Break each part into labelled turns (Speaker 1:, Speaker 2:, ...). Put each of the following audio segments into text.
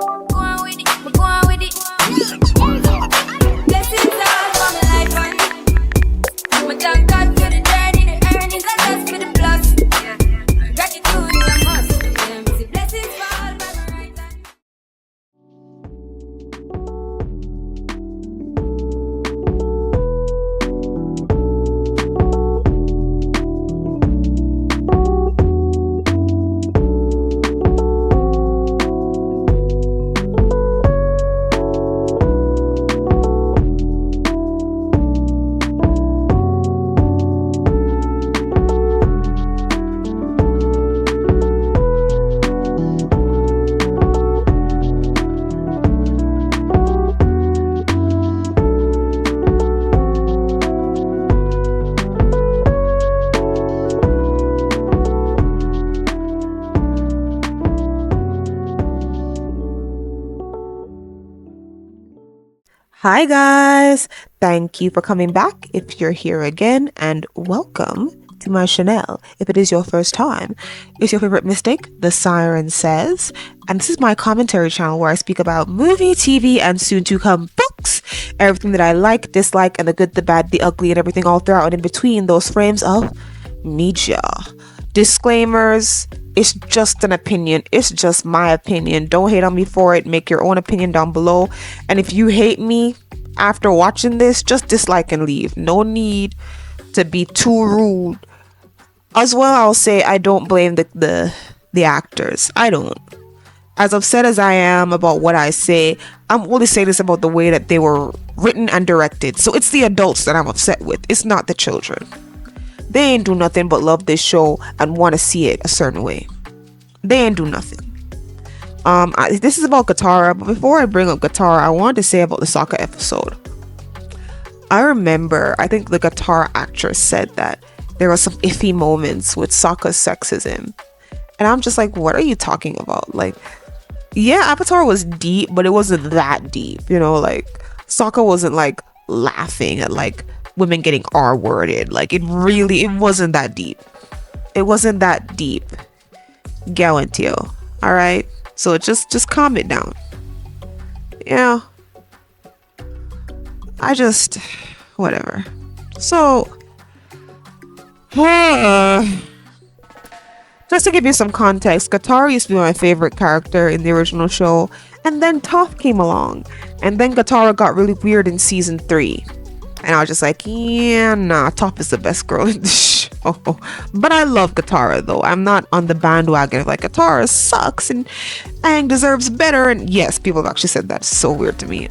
Speaker 1: Go on with it, go on with it. Blessings all for my life, man. My thank God for the journey, the earnings, and just for the plus. Gratitude is a must. See blessings fall by my right hand.
Speaker 2: Hi guys, thank you for coming back if you're here again, and welcome to my channel. If it is your first time, it's your favorite mystic, TheSirenSayz, and this is my commentary channel where I speak about movie, TV, and soon to come books, everything that I like, dislike, and the good, the bad, the ugly, and everything all throughout and in between those frames of media. Disclaimers, it's just an opinion, it's just my opinion. Don't hate on me for it, make your own opinion down below. And if you hate me after watching this, just dislike and leave. No need to be too rude. As well, I'll say I don't blame the actors. I don't. As upset as I am about what I say, I'm only saying this about the way that they were written and directed. So it's the adults that I'm upset with, it's not the children. They ain't do nothing but love this show and want to see it a certain way. They ain't do nothing. This is about Katara, but before I bring up Katara, I wanted to say about the Sokka episode. I remember, I think the Katara actress said that there were some iffy moments with Sokka's sexism. And I'm just like, what are you talking about? Like, yeah, Avatar was deep, but it wasn't that deep. You know, like, Sokka wasn't like laughing at like women getting R-worded. Like, it wasn't that deep. It wasn't that deep. Guarantee you. All right, so just calm it down. Yeah, I just whatever. So just to give you some context, Katara used to be my favorite character in the original show, and then Toph came along, and then Katara got really weird in season 3. And I was just like, yeah, nah, Toph is the best girl in the show. But I love Katara, though. I'm not on the bandwagon of like, Katara sucks and Aang deserves better. And yes, people have actually said that's so weird to me.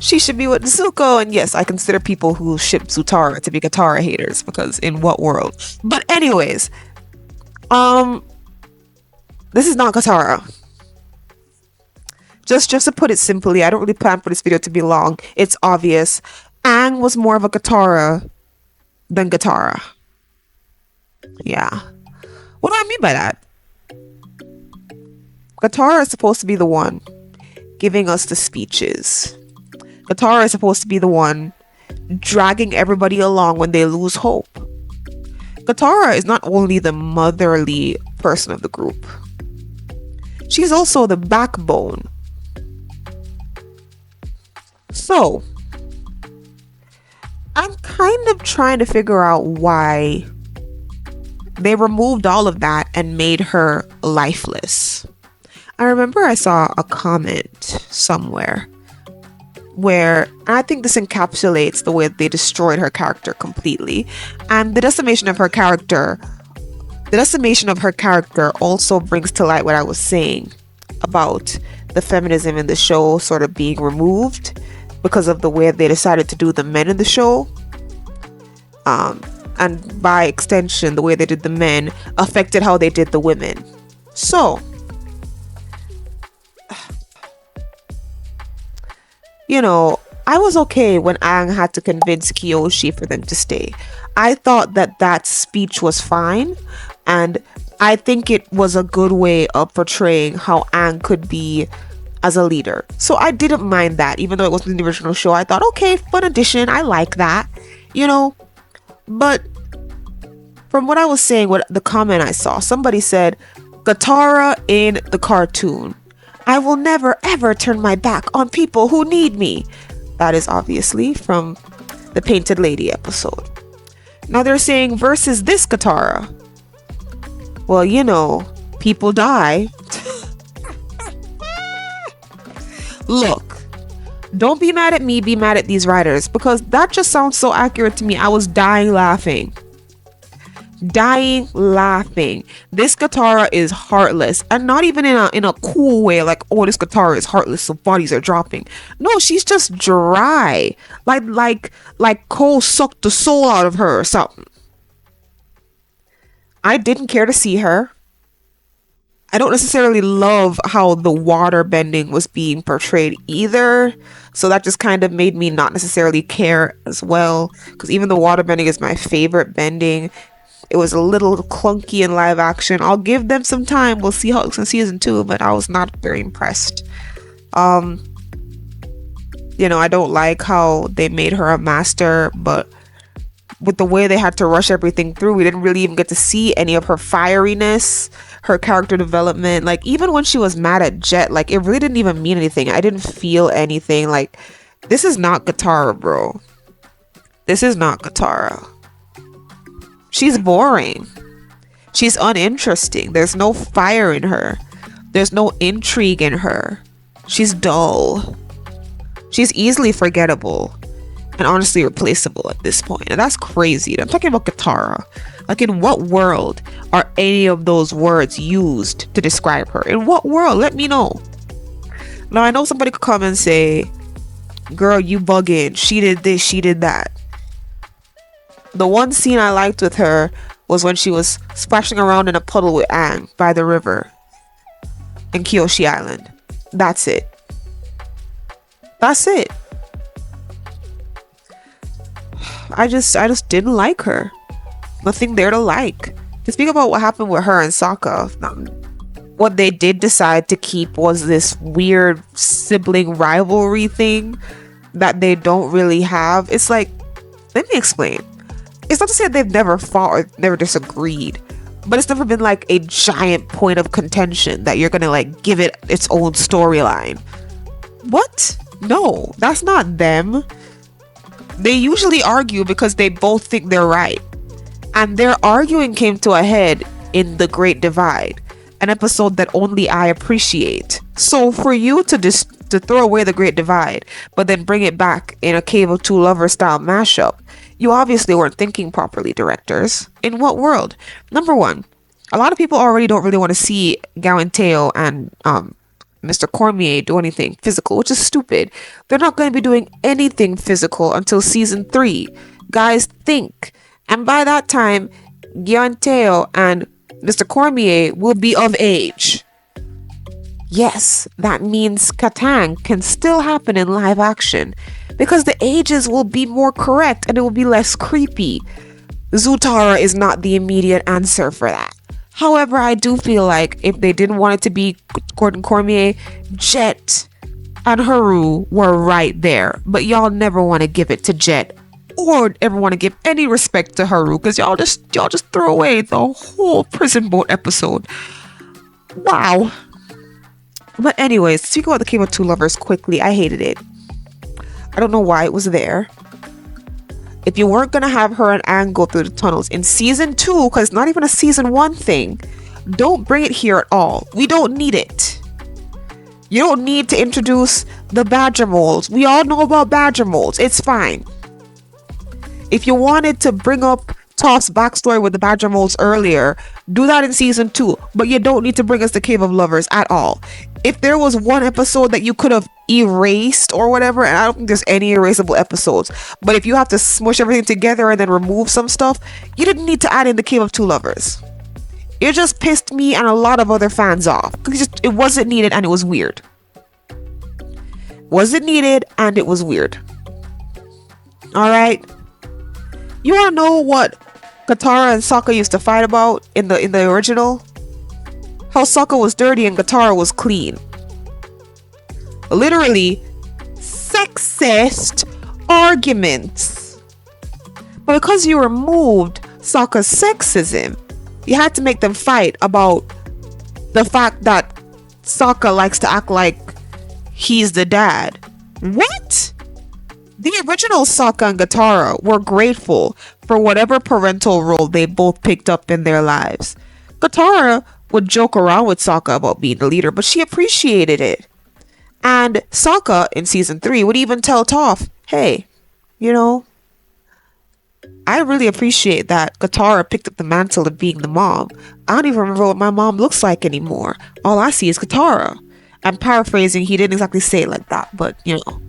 Speaker 2: She should be with Zuko. And yes, I consider people who ship Zutara to be Katara haters, because in what world? But anyways, this is not Katara. Just to put it simply, I don't really plan for this video to be long. It's obvious. Aang was more of a Katara than Katara. Yeah. What do I mean by that? Katara is supposed to be the one giving us the speeches. Katara is supposed to be the one dragging everybody along when they lose hope. Katara is not only the motherly person of the group, she's also the backbone. So I'm kind of trying to figure out why they removed all of that and made her lifeless. I remember I saw a comment somewhere where, and I think this encapsulates the way they destroyed her character completely. And the decimation of her character also brings to light what I was saying about the feminism in the show sort of being removed because of the way they decided to do the men in the show. And by extension, the way they did the men affected how they did the women. So, you know, I was okay when Aang had to convince Kyoshi for them to stay. I thought that speech was fine, and I think it was a good way of portraying how Aang could be as a leader. So I didn't mind that, even though it wasn't in the original show. I thought, okay, fun addition, I like that, you know. But from what I was saying, what the comment I saw, somebody said Katara in the cartoon. I will never ever turn my back on people who need me. That is obviously from the Painted Lady episode. Now they're saying versus this Katara. Well, you know, people die. Look, don't be mad at me, be mad at these writers, because that just sounds so accurate to me. I was dying laughing. This Katara is heartless, and not even in a cool way, like, oh, this Katara is heartless, so bodies are dropping. No, she's just dry, like Cole sucked the soul out of her or something. I didn't care to see her. I don't necessarily love how the water bending was being portrayed either, so that just kind of made me not necessarily care as well, because even the water bending is my favorite bending. It was a little clunky in live action. I'll give them some time. We'll see how it looks in season 2, but I was not very impressed. You know, I don't like how they made her a master, but with the way they had to rush everything through, we didn't really even get to see any of her fieriness, her character development. Like, even when she was mad at Jet, like, it really didn't even mean anything. I didn't feel anything. Like, this is not Katara, bro. This is not Katara. She's boring. She's uninteresting. There's no fire in her. There's no intrigue in her. She's dull. She's easily forgettable and honestly replaceable at this point. And that's crazy. I'm talking about Katara. Like, in what world are any of those words used to describe her? In what world? Let me know. Now, I know somebody could come and say, girl, you bugging. She did this, she did that. The one scene I liked with her was when she was splashing around in a puddle with Aang by the river in Kyoshi Island. That's it. That's it. I just didn't like her. Nothing there to like. To speak about what happened with her and Sokka, what they did decide to keep was this weird sibling rivalry thing that they don't really have. It's like, let me explain. It's not to say they've never fought or never disagreed, but it's never been like a giant point of contention that you're gonna like give it its own storyline. What? No, that's not them. They usually argue because they both think they're right. And their arguing came to a head in The Great Divide, an episode that only I appreciate. So for you to throw away The Great Divide, but then bring it back in a Cave of Two Lovers style mashup, you obviously weren't thinking properly, directors. In what world? Number one, a lot of people already don't really want to see Gao and Teo and Mr. Cormier do anything physical, which is stupid. They're not going to be doing anything physical until season 3. Guys, think. And by that time, Gao and Teo and Mr. Cormier will be of age. Yes, that means Katang can still happen in live action, because the ages will be more correct and it will be less creepy. Zutara is not the immediate answer for that. However, I do feel like if they didn't want it to be Gordon Cormier, Jet and Haru were right there. But y'all never want to give it to Jet or ever want to give any respect to Haru, because y'all just throw away the whole prison boat episode. Wow. But anyways, speak about the Cave of Two Lovers quickly. I hated it. I don't know why it was there. If you weren't going to have her and Aang go through the tunnels in season 2, because it's not even a season 1 thing, don't bring it here at all. We don't need it. You don't need to introduce the badger moles. We all know about badger moles. It's fine. If you wanted to bring up Toph's backstory with the badger moles earlier, do that in season 2. But you don't need to bring us the Cave of Lovers at all. If there was one episode that you could have erased or whatever, and I don't think there's any erasable episodes, but if you have to smush everything together and then remove some stuff, you didn't need to add in the Cave of Two Lovers. It just pissed me and a lot of other fans off. It wasn't needed and it was weird. Wasn't needed and it was weird. Alright. You wanna know what Katara and Sokka used to fight about in the original? How Sokka was dirty and Katara was clean. Literally sexist arguments. But because you removed Sokka's sexism, you had to make them fight about the fact that Sokka likes to act like he's the dad. What? The original Sokka and Katara were grateful for whatever parental role they both picked up in their lives. Katara would joke around with Sokka about being the leader, but she appreciated it. And Sokka in season 3 would even tell Toph, hey, you know, I really appreciate that Katara picked up the mantle of being the mom. I don't even remember what my mom looks like anymore. All I see is Katara. I'm paraphrasing, he didn't exactly say it like that, but you know.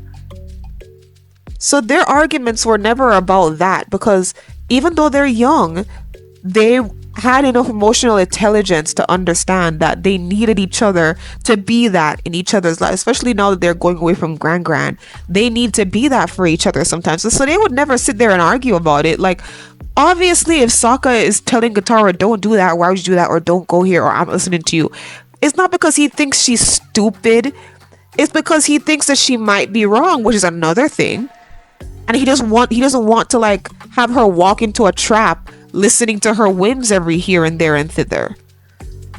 Speaker 2: So their arguments were never about that, because even though they're young, they had enough emotional intelligence to understand that they needed each other to be that in each other's lives, especially now that they're going away from Gran. They need to be that for each other sometimes. So they would never sit there and argue about it. Like, obviously, if Sokka is telling Katara, don't do that, why would you do that, or don't go here, or I'm listening to you, it's not because he thinks she's stupid. It's because he thinks that she might be wrong, which is another thing. And he doesn't want to like have her walk into a trap listening to her whims every here and there and thither.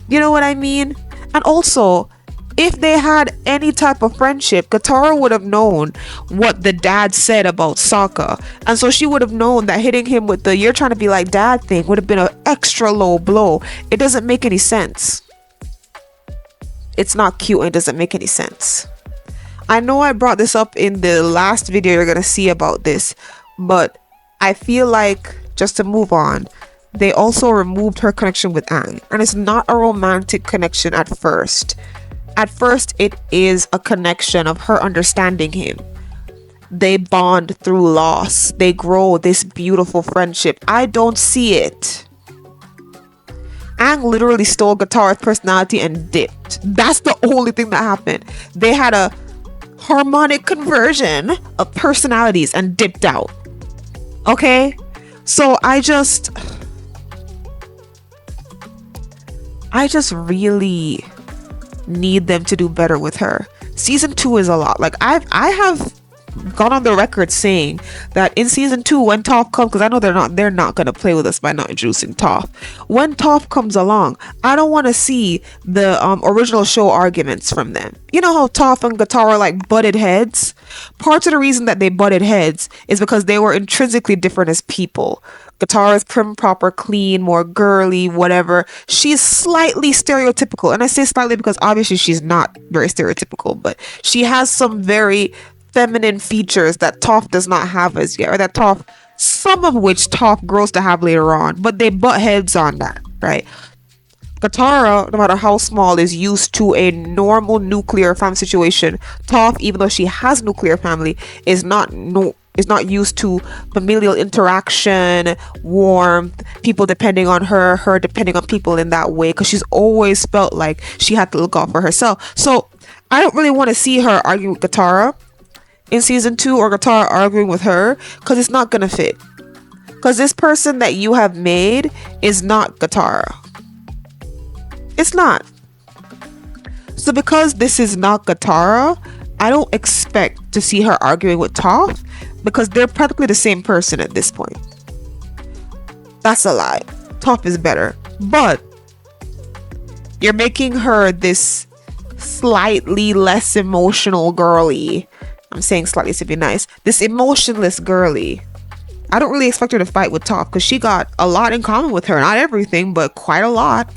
Speaker 2: You know what I mean? And also, if they had any type of friendship, Katara would have known what the dad said about Sokka. And so she would have known that hitting him with the "you're trying to be like dad" thing would have been an extra low blow. It doesn't make any sense. It's not cute and it doesn't make any sense. I know I brought this up in the last video you're going to see about this, but I feel like, just to move on, they also removed her connection with Aang. And it's not a romantic connection at first. At first, it is a connection of her understanding him. They bond through loss. They grow this beautiful friendship. I don't see it. Aang literally stole Katara's personality and dipped. That's the only thing that happened. They had a harmonic conversion of personalities and dipped out. Okay? So I just really need them to do better with her. Season 2 is a lot. Like I have gone on the record saying that in season 2, when Toph comes, because I know they're not gonna play with us by not introducing Toph. When Toph comes along, I don't want to see the original show arguments from them. You know how Toph and Katara like butted heads? Parts of the reason that they butted heads is because they were intrinsically different as people. Katara is prim, proper, clean, more girly, whatever. She's slightly stereotypical, and I say slightly because obviously she's not very stereotypical, but she has some very feminine features that Toph does not have as yet, or that Toph, some of which Toph grows to have later on, but they butt heads on that, right? Katara, no matter how small, is used to a normal nuclear family situation. Toph, even though she has nuclear family, is not used to familial interaction, warmth, people depending on her depending on people in that way, because she's always felt like she had to look out for herself. So I don't really want to see her arguing with Katara in season 2, or Katara arguing with her, because it's not gonna fit. Because this person that you have made is not Katara. It's not. So because this is not Katara, I don't expect to see her arguing with Toph, because they're practically the same person at this point. That's a lie. Toph is better. But you're making her this slightly less emotional girly. I'm saying slightly to be nice. This emotionless girly. I don't really expect her to fight with Toph, because she got a lot in common with her. Not everything, but quite a lot.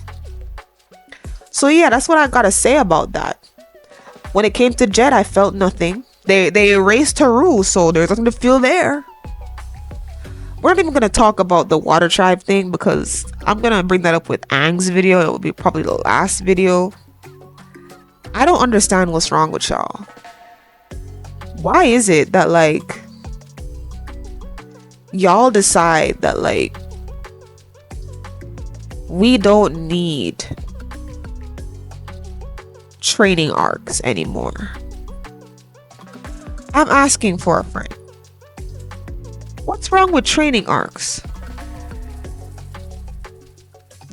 Speaker 2: So yeah, that's what I gotta say about that. When it came to Jet, I felt nothing. They erased Haru, so there's nothing to feel there. We're not even gonna talk about the water tribe thing, because I'm gonna bring that up with Aang's video. It will be probably the last video. I don't understand what's wrong with y'all. Why is it that like y'all decide that like we don't need training arcs anymore? I'm asking for a friend. What's wrong with training arcs?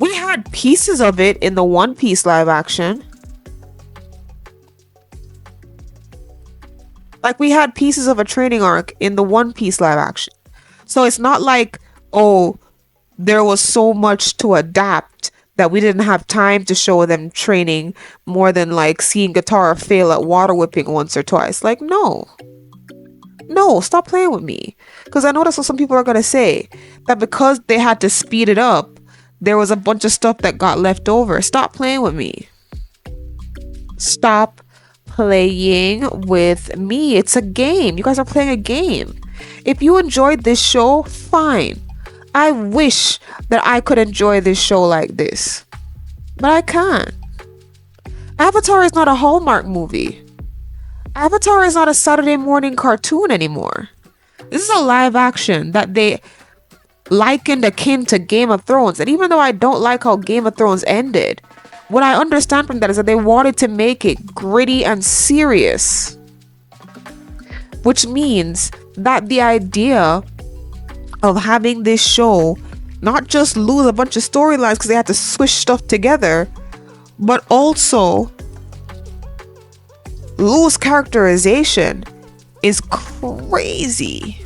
Speaker 2: We had pieces of it in the One Piece live action. Like, we had pieces of a training arc in the One Piece live action. So it's not like, oh, there was so much to adapt that we didn't have time to show them training more than like seeing Katara fail at water whipping once or twice. Like, no. No, stop playing with me. Because I know that's what some people are going to say. That because they had to speed it up, there was a bunch of stuff that got left over. Stop playing with me. Stop playing with me. It's a game. You guys are playing a game. If you enjoyed this show, fine. I wish that I could enjoy this show like this. But I can't. Avatar is not a Hallmark movie. Avatar is not a Saturday morning cartoon anymore. This is a live action that they likened akin to Game of Thrones. And even though I don't like how Game of Thrones ended, what I understand from that is that they wanted to make it gritty and serious. Which means that the idea of having this show not just lose a bunch of storylines because they had to swish stuff together, but also lose characterization is crazy.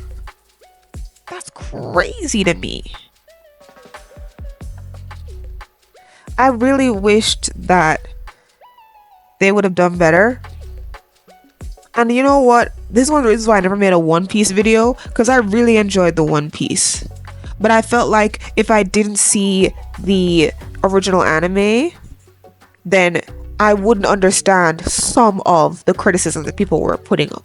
Speaker 2: That's crazy to me. I really wished that they would have done better. And you know what? This is one of the reasons why I never made a One Piece video, because I really enjoyed the One Piece. But I felt like if I didn't see the original anime, then I wouldn't understand some of the criticism that people were putting up.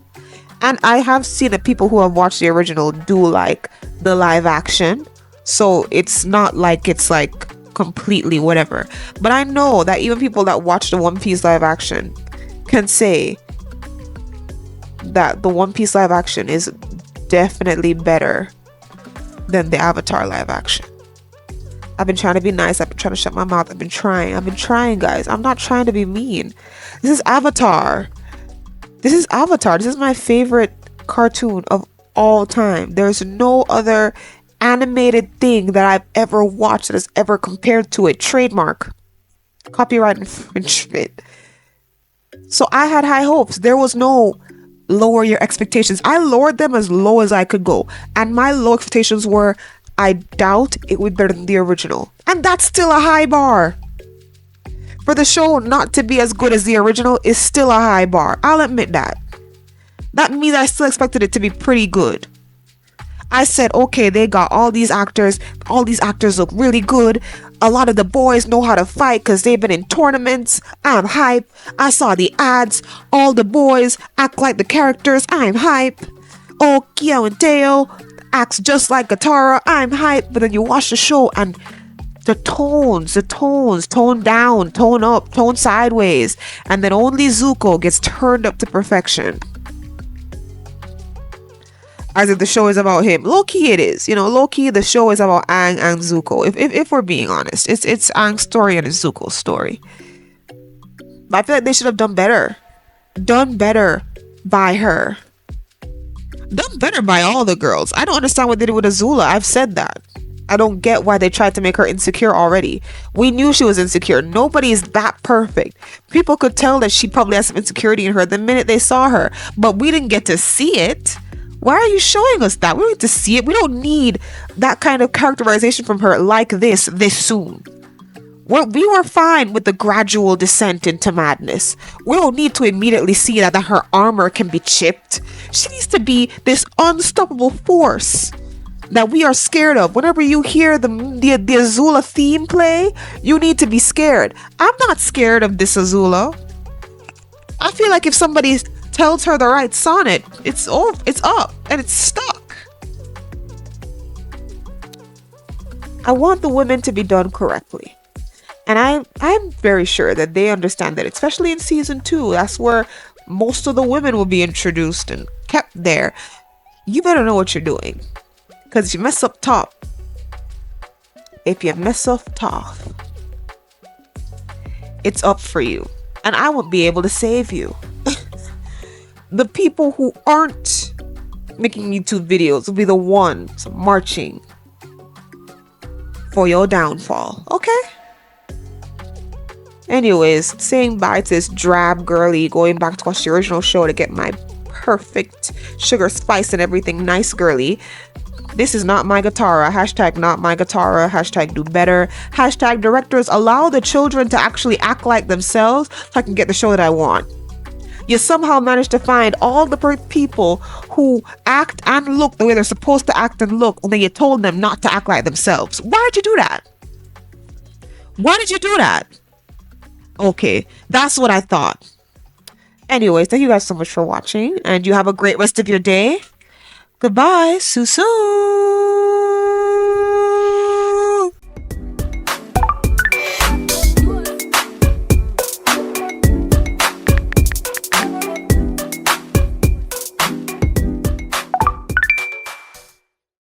Speaker 2: And I have seen that people who have watched the original do like the live action. So it's not like it's like completely whatever. But I know that even people that watch the One Piece live action can say that the One Piece live action is definitely better than the Avatar live action. I've been trying to be nice. I've been trying to shut my mouth. I've been trying, guys. I'm not trying to be mean. This is Avatar. This is my favorite cartoon of all time. There's no other animated thing that I've ever watched that has ever compared to it. Trademark. Copyright infringement. So I had high hopes. There was no lower your expectations. I lowered them as low as I could go. And my low expectations were, I doubt it would be better than the original. And that's still a high bar. For the show not to be as good as the original is still a high bar. I'll admit that. That means I still expected it to be pretty good. I said, okay, they got all these actors. All these actors look really good. A lot of the boys know how to fight because they've been in tournaments. I'm hype. I saw the ads. All the boys act like the characters. I'm hype. Oh, Kyo and Teo acts just like Katara. I'm hype. But then you watch the show and the tones, tone down, tone up, tone sideways. And then only Zuko gets turned up to perfection. As if the show is about him. Low-key it is. You know, low-key the show is about Aang and Zuko. If we're being honest. It's Aang's story and it's Zuko's story. But I feel like they should have done better. Done better by her. Done better by all the girls. I don't understand what they did with Azula. I've said that. I don't get why they tried to make her insecure already. We knew she was insecure. Nobody is that perfect. People could tell that she probably has some insecurity in her the minute they saw her. But we didn't get to see it. Why are you showing us that? We don't need to see it. We don't need that kind of characterization from her like this soon. We were fine with the gradual descent into madness. We don't need to immediately see that her armor can be chipped. She needs to be this unstoppable force that we are scared of. Whenever you hear the Azula theme play, you need to be scared. I'm not scared of this Azula. I feel like if somebody tells her the right sonnet, it's up and it's stuck. I want the women to be done correctly. And I'm very sure that they understand that, especially in season 2. That's where most of the women will be introduced and kept there. You better know what you're doing. Because if you mess up top, it's up for you. And I won't be able to save you. The people who aren't making YouTube videos will be the ones marching for your downfall. Okay? Anyways, saying bye to this drab girly, going back to watch the original show to get my perfect sugar spice and everything nice girly. This is not my Katara. Hashtag not my Katara. Hashtag do better. Hashtag directors allow the children to actually act like themselves so I can get the show that I want. You somehow managed to find all the people who act and look the way they're supposed to act and look, and then you told them not to act like themselves. Why did you do that? Why did you do that? Okay, that's what I thought. Anyways, thank you guys so much for watching, and you have a great rest of your day. Goodbye. Susu.